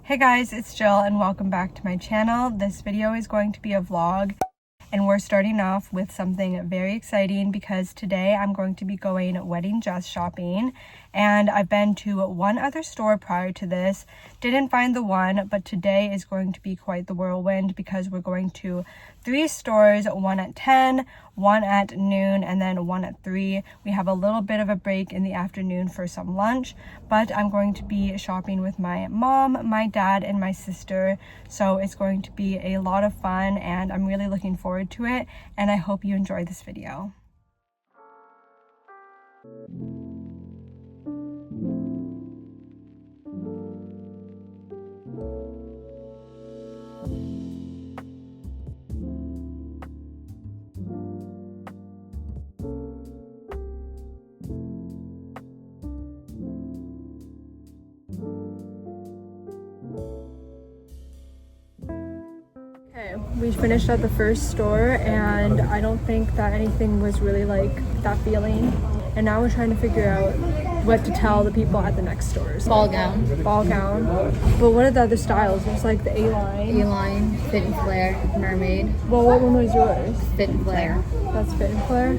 Hey guys, it's Jill and welcome back to my channel. This video is going to be a vlog and we're starting off with something very exciting because today I'm going to be going wedding dress shopping, and I've been to one other store prior to this, didn't find the one, but today is going to be quite the whirlwind because we're going to 3 stores, one at 10, one at noon, and then one at 3. We have a little bit of a break in the afternoon for some lunch, but I'm going to be shopping with my mom, my dad, and my sister, so it's going to be a lot of fun and I'm really looking forward to it, and I hope you enjoy this video. Okay, we finished at the first store and I don't think that anything was really like that feeling, and now we're trying to figure out what to tell the people at the next stores. Ball gown. But what are the other styles? There's like the A-line, fit and flare, mermaid. Well, what one was yours? Fit and flare. That's fit and flare.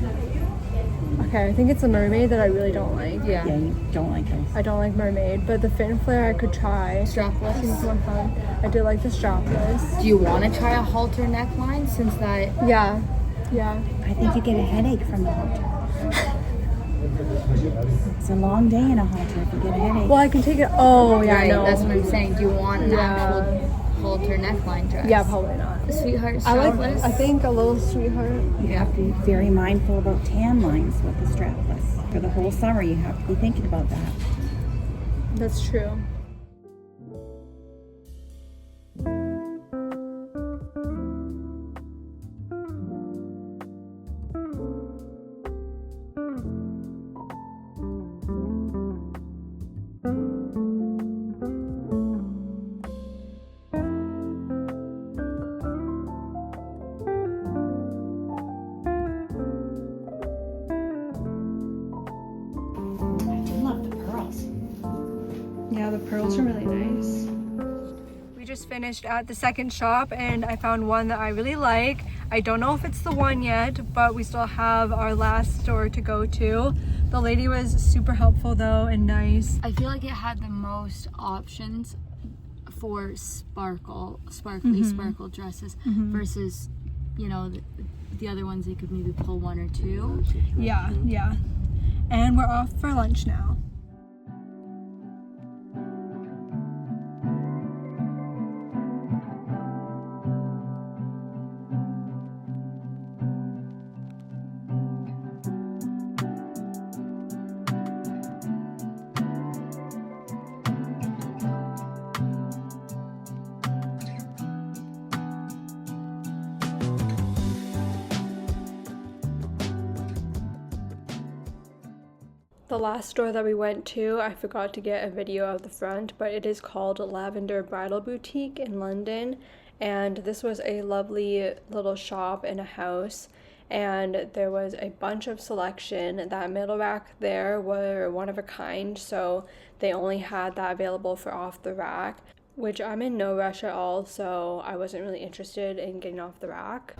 Okay, I think it's the mermaid that I really don't like. Yeah, you don't like those. I don't like mermaid, but the fit and flare I could try. Strapless. Seems more fun. I did like the strapless. Do you want to try a halter neckline since that? Yeah. I think you get a headache from the halter. It's a long day in a halter if you get a headache. Well, I can take it. Oh, yeah, Right, no. that's what I'm saying. Do you want an actual halter neckline dress? Yeah, probably not. Sweetheart I strapless? I think a little sweetheart. You have to be very mindful about tan lines with the strapless. For the whole summer, you have to be thinking about that. That's true. Yeah, the pearls are really nice. We just finished at the second shop and I found one that I really like. I don't know if it's the one yet, but we still have our last store to go to. The lady was super helpful though and nice. I feel like it had the most options for sparkly sparkle dresses versus, you know, the other ones you could maybe pull 1 or 2. Yeah. And we're off for lunch now. The last store that we went to, I forgot to get a video of the front, but it is called Lavender Bridal Boutique in London, and this was a lovely little shop in a house, and there was a bunch of selection. That middle rack there were one of a kind, so they only had that available for off the rack, which I'm in no rush at all, so I wasn't really interested in getting off the rack.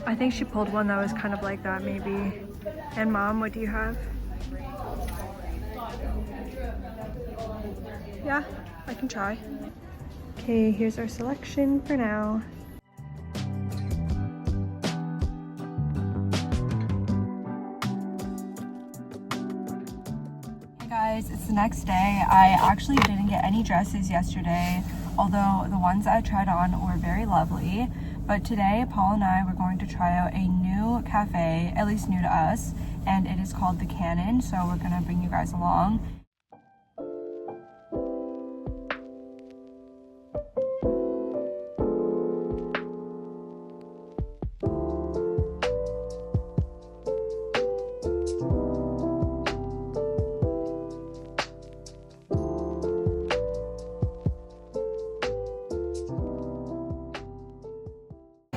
I think she pulled one that was kind of like that maybe. And Mom, what do you have? Yeah, I can try. Okay, here's our selection for now. Hey guys, it's the next day. I actually didn't get any dresses yesterday, although the ones that I tried on were very lovely. But today, Paul and I were going to try out a new cafe, at least new to us, and it is called The Cannon, so we're gonna bring you guys along.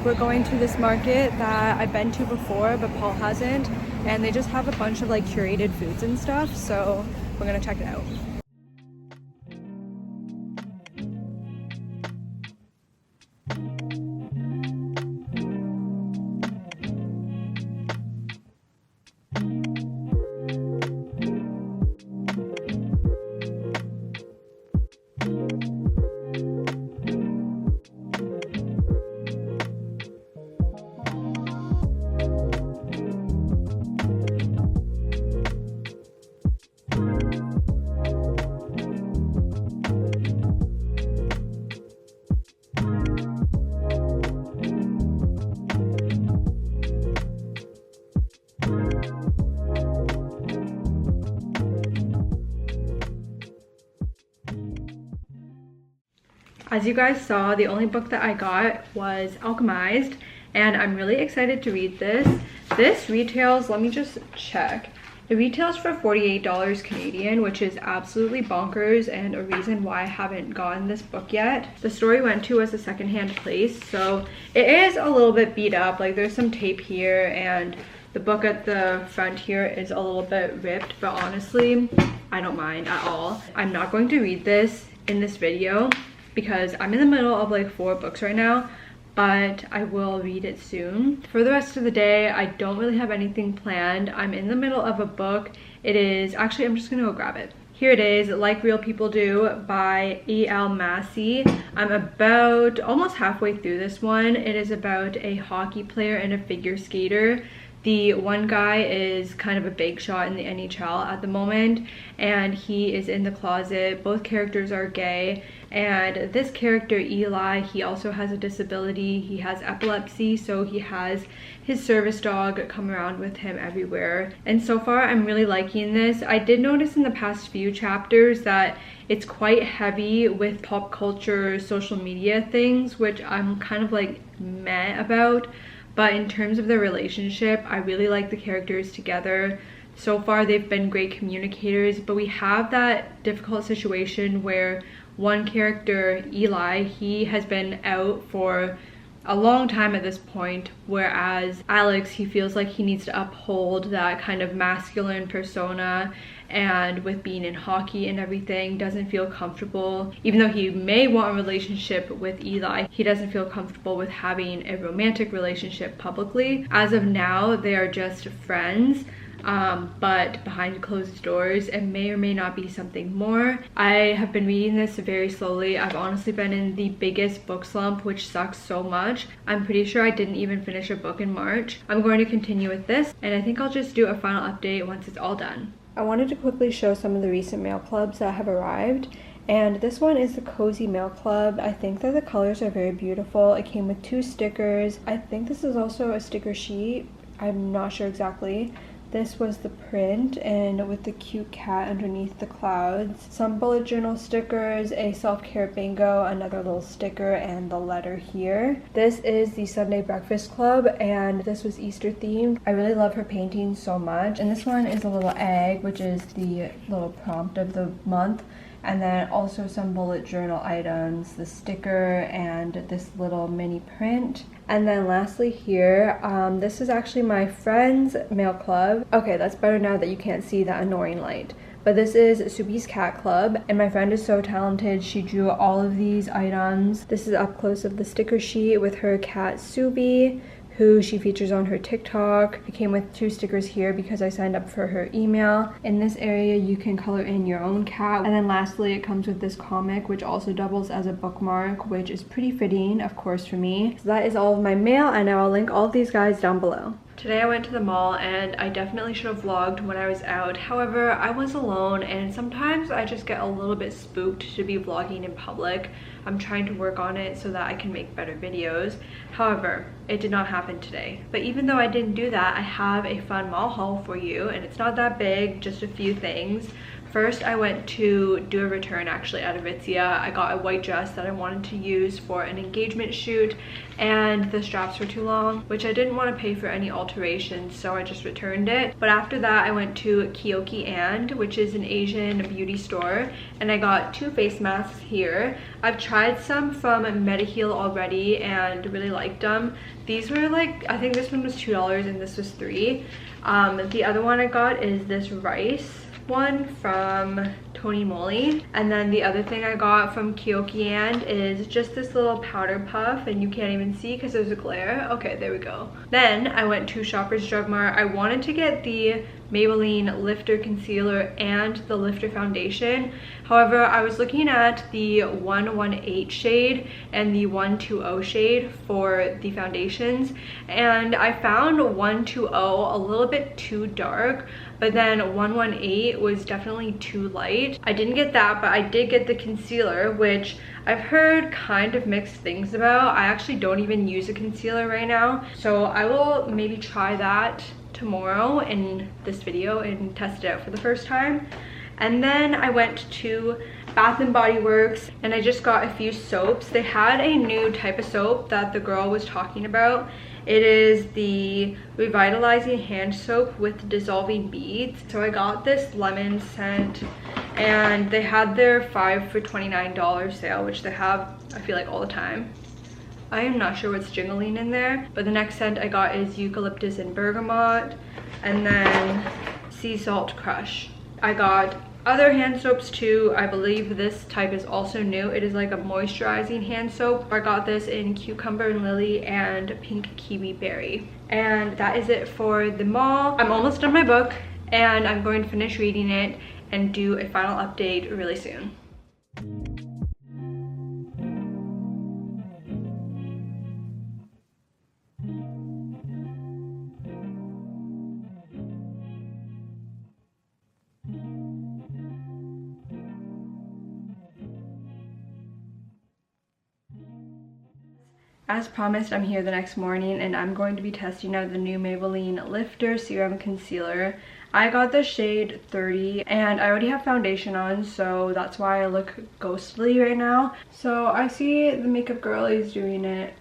We're going to this market that I've been to before, but Paul hasn't, and they just have a bunch of like curated foods and stuff, so we're gonna check it out. As you guys saw, the only book that I got was Alchemized, and I'm really excited to read this. This retails, let me just check. It retails for $48 Canadian, which is absolutely bonkers and a reason why I haven't gotten this book yet. The store we went to was a secondhand place, so it is a little bit beat up. Like, there's some tape here, and the book at the front here is a little bit ripped, but honestly, I don't mind at all. I'm not going to read this in this video because I'm in the middle of like 4 books right now, but I will read it soon. For the rest of the day, I don't really have anything planned. I'm in the middle of a book. It is, actually, I'm just gonna go grab it. Here it is, Like Real People Do by E.L. Massey. I'm about almost halfway through this one. It is about a hockey player and a figure skater. The one guy is kind of a big shot in the NHL at the moment, and he is in the closet. Both characters are gay, and this character, Eli, he also has a disability. He has epilepsy, so he has his service dog come around with him everywhere. And so far, I'm really liking this. I did notice in the past few chapters that it's quite heavy with pop culture, social media things, which I'm kind of like meh about. But in terms of the relationship, I really like the characters together. So far, they've been great communicators, but we have that difficult situation where one character, Eli, he has been out for a long time at this point, whereas Alex, he feels like he needs to uphold that kind of masculine persona, and with being in hockey and everything, doesn't feel comfortable. Even though he may want a relationship with Eli, he doesn't feel comfortable with having a romantic relationship publicly. As of now, they are just friends, but behind closed doors, it may or may not be something more. I have been reading this very slowly. I've honestly been in the biggest book slump, which sucks so much. I'm pretty sure I didn't even finish a book in March. I'm going to continue with this, and I think I'll just do a final update once it's all done. I wanted to quickly show some of the recent mail clubs that have arrived, and this one is the Cozy Mail Club. I think that the colors are very beautiful. It came with 2 stickers. I think this is also a sticker sheet. I'm not sure exactly. This was the print, and with the cute cat underneath the clouds. Some bullet journal stickers, a self-care bingo, another little sticker, and the letter here. This is the Sunday Breakfast Club, and this was Easter themed. I really love her paintings so much. And this one is a little egg, which is the little prompt of the month. And then also some bullet journal items, the sticker, and this little mini print. And then lastly here, this is actually my friend's mail club. Okay, that's better now that you can't see that annoying light. But this is Subi's Cat Club, and my friend is so talented. She drew all of these items. This is up close of the sticker sheet with her cat Subi, who she features on her TikTok. It came with 2 stickers here because I signed up for her email. In this area, you can color in your own cat. And then lastly, it comes with this comic, which also doubles as a bookmark, which is pretty fitting, of course, for me. So that is all of my mail, and I will link all of these guys down below. Today I went to the mall, and I definitely should have vlogged when I was out. However, I was alone, and sometimes I just get a little bit spooked to be vlogging in public. I'm trying to work on it so that I can make better videos. However, it did not happen today. But even though I didn't do that, I have a fun mall haul for you, and it's not that big, just a few things. First, I went to do a return actually at Aritzia. I got a white dress that I wanted to use for an engagement shoot, and the straps were too long, which I didn't want to pay for any alterations, so I just returned it. But after that, I went to Kyoki And, which is an Asian beauty store, and I got 2 face masks here. I've tried some from Mediheal already and really liked them. These were like, I think this one was $2 and this was $3. The other one I got is this rice one from Tony Moly. And then the other thing I got from Kyokian is just this little powder puff, and you can't even see because there's a glare. Okay, there we go. Then I went to Shoppers Drug Mart. I wanted to get the Maybelline Lifter Concealer and the Lifter Foundation. However, I was looking at the 118 shade and the 120 shade for the foundations, and I found 120 a little bit too dark, but then 118 was definitely too light. I didn't get that, but I did get the concealer, which I've heard kind of mixed things about. I actually don't even use a concealer right now, so I will maybe try that tomorrow in this video and test it out for the first time. And then I went to Bath & Body Works and I just got a few soaps. They had a new type of soap that the girl was talking about. It is the Revitalizing Hand Soap with dissolving beads. So I got this lemon scent, and they had their 5 for $29 sale, which they have, I feel like, all the time. I am not sure what's jingling in there, but the next scent I got is Eucalyptus and Bergamot, and then Sea Salt Crush. I got other hand soaps too. I believe this type is also new. It is like a moisturizing hand soap. I got this in Cucumber and Lily and Pink Kiwi Berry. And that is it for the mall. I'm almost done my book, and I'm going to finish reading it and do a final update really soon. As promised, I'm here the next morning and I'm going to be testing out the new Maybelline Lifter Serum Concealer. I got the shade 30 and I already have foundation on, so that's why I look ghostly right now. So I see the makeup girl is doing it.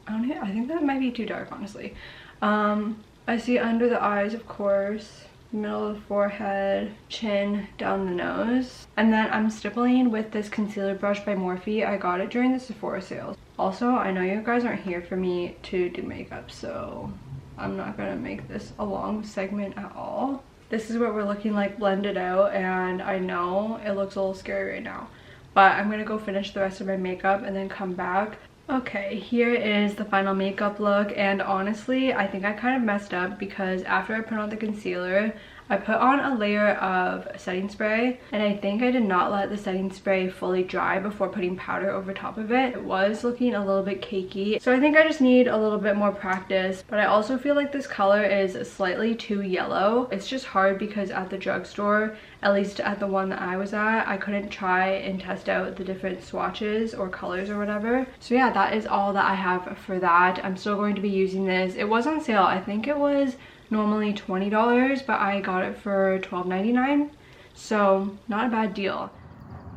I think that might be too dark, honestly. I see under the eyes, of course, middle of the forehead, chin, down the nose. And then I'm stippling with this concealer brush by Morphe. I got it during the Sephora sales. Also, I know you guys aren't here for me to do makeup, so I'm not gonna make this a long segment at all. This is what we're looking like blended out, and I know it looks a little scary right now, but I'm gonna go finish the rest of my makeup and then come back. Okay, here is the final makeup look, and honestly, I think I kind of messed up because after I put on the concealer, I put on a layer of setting spray, and I think I did not let the setting spray fully dry before putting powder over top of it. It was looking a little bit cakey, so I think I just need a little bit more practice, but I also feel like this color is slightly too yellow. It's just hard because at the drugstore, at least at the one that I was at, I couldn't try and test out the different swatches or colors or whatever. So yeah, that is all that I have for that. I'm still going to be using this. It was on sale. I think it was normally $20, but I got it for $12.99, so not a bad deal.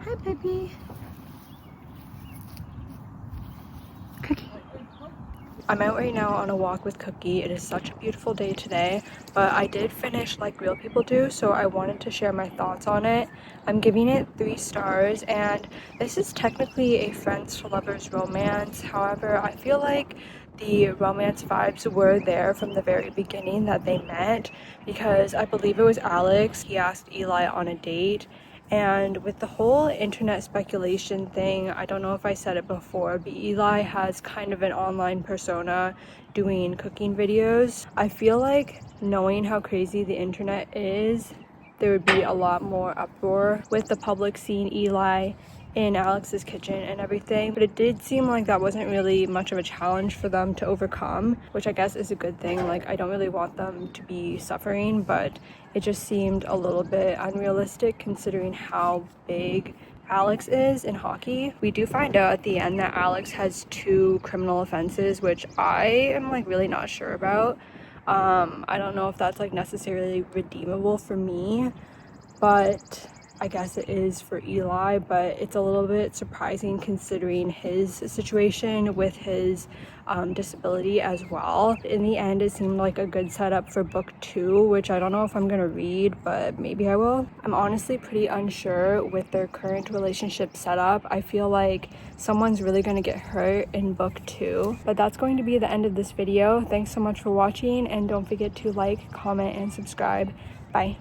Hi, Pippi. Cookie. I'm out right now on a walk with Cookie. It is such a beautiful day today, but I did finish Like Real People Do, so I wanted to share my thoughts on it. I'm giving it 3 stars, and this is technically a friends to lovers romance. However, I feel like the romance vibes were there from the very beginning that they met, because I believe it was Alex. He asked Eli on a date, and with the whole internet speculation thing, I don't know if I said it before, but Eli has kind of an online persona doing cooking videos. I feel like, knowing how crazy the internet is, there would be a lot more uproar with the public seeing Eli in Alex's kitchen and everything, but it did seem like that wasn't really much of a challenge for them to overcome, which I guess is a good thing. Like, I don't really want them to be suffering, but it just seemed a little bit unrealistic considering how big Alex is in hockey. We do find out at the end that Alex has 2 criminal offenses, which I am like really not sure about. I don't know if that's like necessarily redeemable for me, but I guess it is for Eli. But it's a little bit surprising considering his situation with his disability as well. In the end, it seemed like a good setup for book 2, which I don't know if I'm gonna read, but maybe I will. I'm honestly pretty unsure with their current relationship setup. I feel like someone's really gonna get hurt in book 2. But that's going to be the end of this video. Thanks so much for watching, and don't forget to like, comment, and subscribe. Bye.